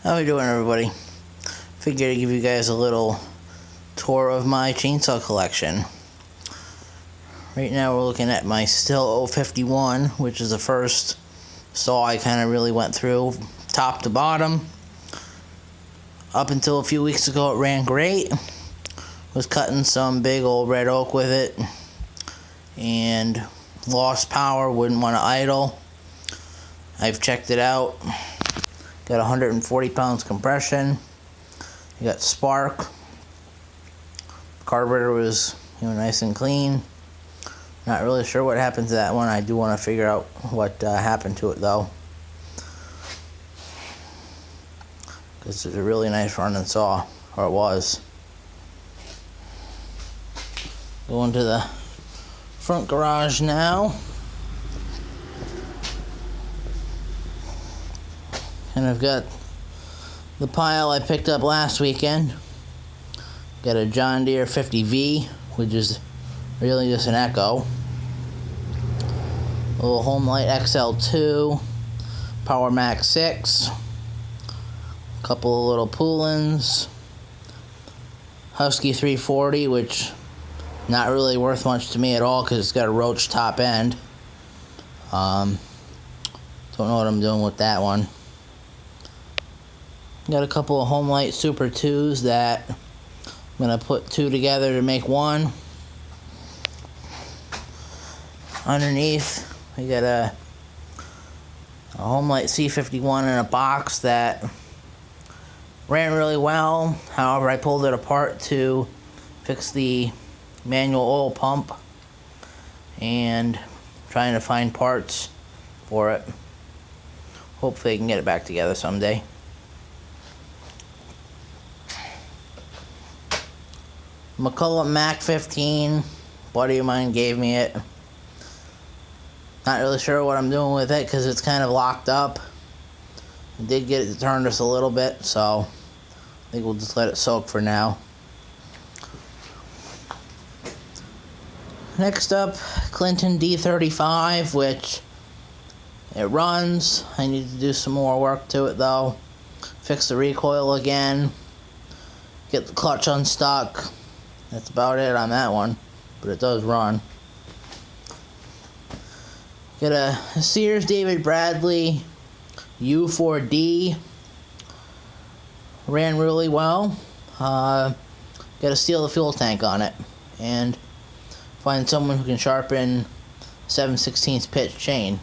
How we doing, everybody? Figured to give you guys a little tour of my chainsaw collection. Right now we're looking at my Stihl 051, which is the first saw I kind of really went through top to bottom. Up until a few weeks ago it ran great. Was cutting some big old red oak with it and lost power, wouldn't want to idle. I've checked it out. Got 140 pounds compression. You got spark. Carburetor was nice and clean. Not really sure what happened to that one. I do want to figure out what happened to it though, because it's a really nice running saw, or it was. Going to the front garage now. And I've got the pile I picked up last weekend. Got a John Deere 50V, which is really just an Echo. A little Homelite XL2, Power Mac 6, a couple of little Poolins, Husky 340, which not really worth much to me at all because it's got a roach top end. Don't know what I'm doing with that one. Got a couple of Homelite Super 2s that I'm going to put two together to make one. Underneath, we got a Homelite C51 in a box that ran really well. However, I pulled it apart to fix the manual oil pump and trying to find parts for it. Hopefully I can get it back together someday. McCulloch Mac 15, buddy of mine gave me it. Not really sure what I'm doing with it because it's kind of locked up. I did get it to turn just a little bit, so I think we'll just let it soak for now. Next up, Clinton D35, which it runs. I need to do some more work to it though. Fix the recoil again. Get the clutch unstuck. That's about it on that one, but it does run. Got a Sears David Bradley U4D. Ran really well. Got to steal the fuel tank on it and find someone who can sharpen 7/16 pitch chain.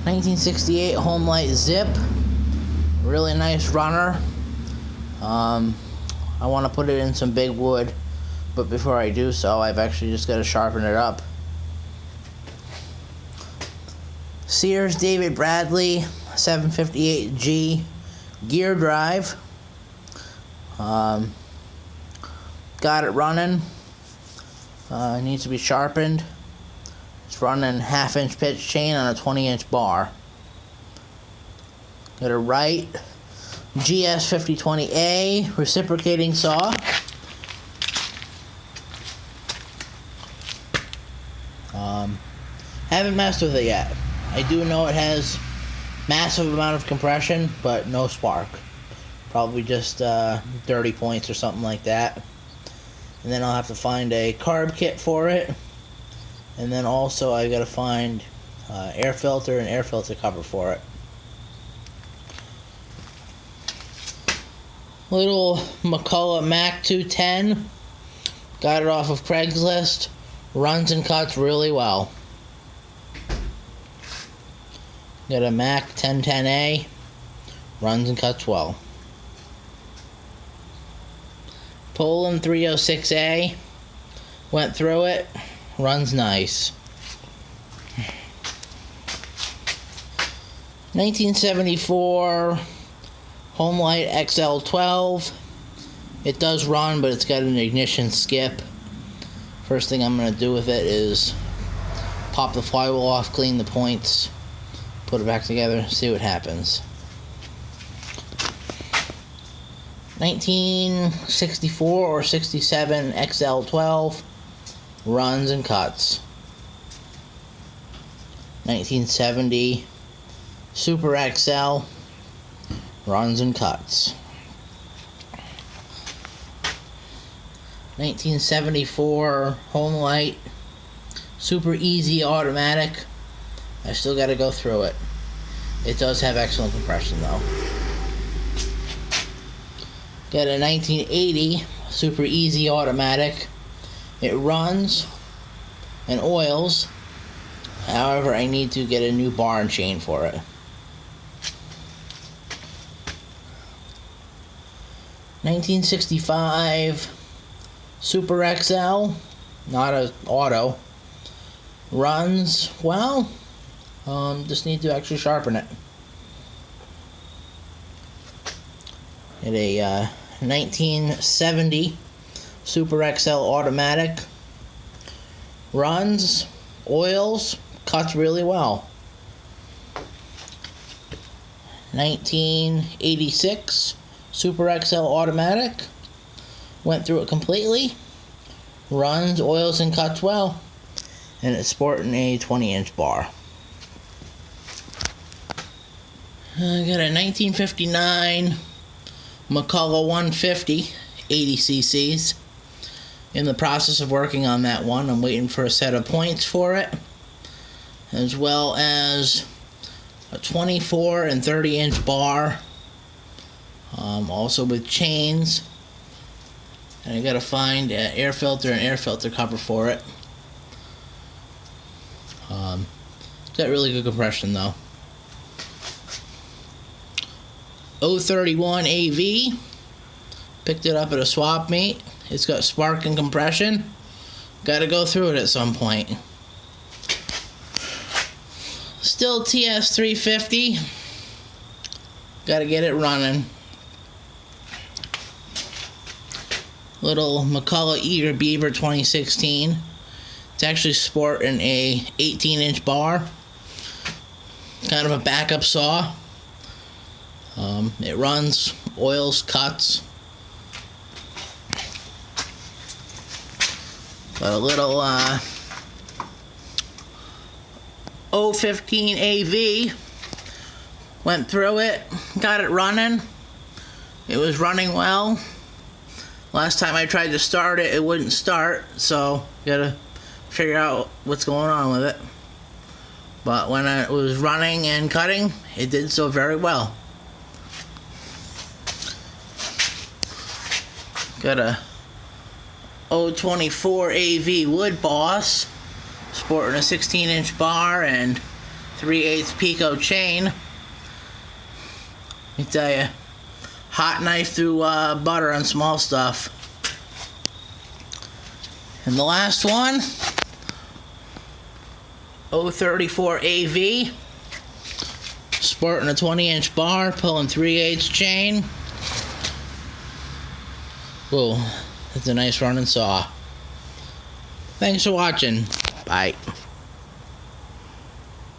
1968 Homelite Zip. Really nice runner. I want to put it in some big wood, but before I do so, I've actually just got to sharpen it up. Sears David Bradley 758G gear drive. Got it running. It needs to be sharpened. It's running 1/2-inch pitch chain on a 20-inch bar. Got a Wright GS 5020A reciprocating saw. Haven't messed with it yet. I do know it has massive amount of compression, but no spark. Probably just dirty points or something like that. And then I'll have to find a carb kit for it. And then also I gotta find air filter and air filter cover for it. Little McCulloch Mac 210. Got it off of Craigslist. Runs and cuts really well. Got a Mac 1010A. Runs and cuts well. Poland 306A. Went through it. Runs nice. 1974 Homelite XL12. It does run, but it's got an ignition skip. First thing I'm going to do with it is pop the flywheel off, clean the points, put it back together, see what happens. 1964 or 67 XL12 runs and cuts. 1970 Super XL, runs and cuts. 1974 Homelite, super easy automatic. I still got to go through it. It does have excellent compression though. Got a 1980 super easy automatic. It runs and oils. However, I need to get a new bar and chain for it. 1965 Super XL, not an auto. Runs well. Just need to actually sharpen it. Get a 1970 Super XL automatic. Runs, oils, cuts really well. 1986 Super XL automatic. Went through it completely. Runs, oils, and cuts well. And it's sporting a 20-inch bar. I got a 1959 McCullough 150, 80 cc's. In the process of working on that one. I'm waiting for a set of points for it. As well as a 24 and 30-inch bar. Also with chains. And I gotta find an air filter and air filter cover for it. It's got really good compression though. 031 AV. Picked it up at a swap meet. It's got spark and compression. Gotta go through it at some point. Stihl TS350. Gotta get it running. Little McCullough Eager Beaver 2016. It's actually sporting a 18-inch bar. Kind of a backup saw. It runs, oils, cuts. Got a little 015 AV. Went through it, got it running. It was running well. Last time I tried to start it, it wouldn't start, so gotta figure out what's going on with it. But when it was running and cutting, it did so very well. Got a 024 AV Wood Boss, sporting a 16-inch bar and 3/8 Pico chain. Let me tell you, hot knife through butter on small stuff. And the last one, 034 AV, sporting a 20-inch bar, pulling 3/8 chain. Whoa, that's a nice running saw. Thanks for watching. Bye.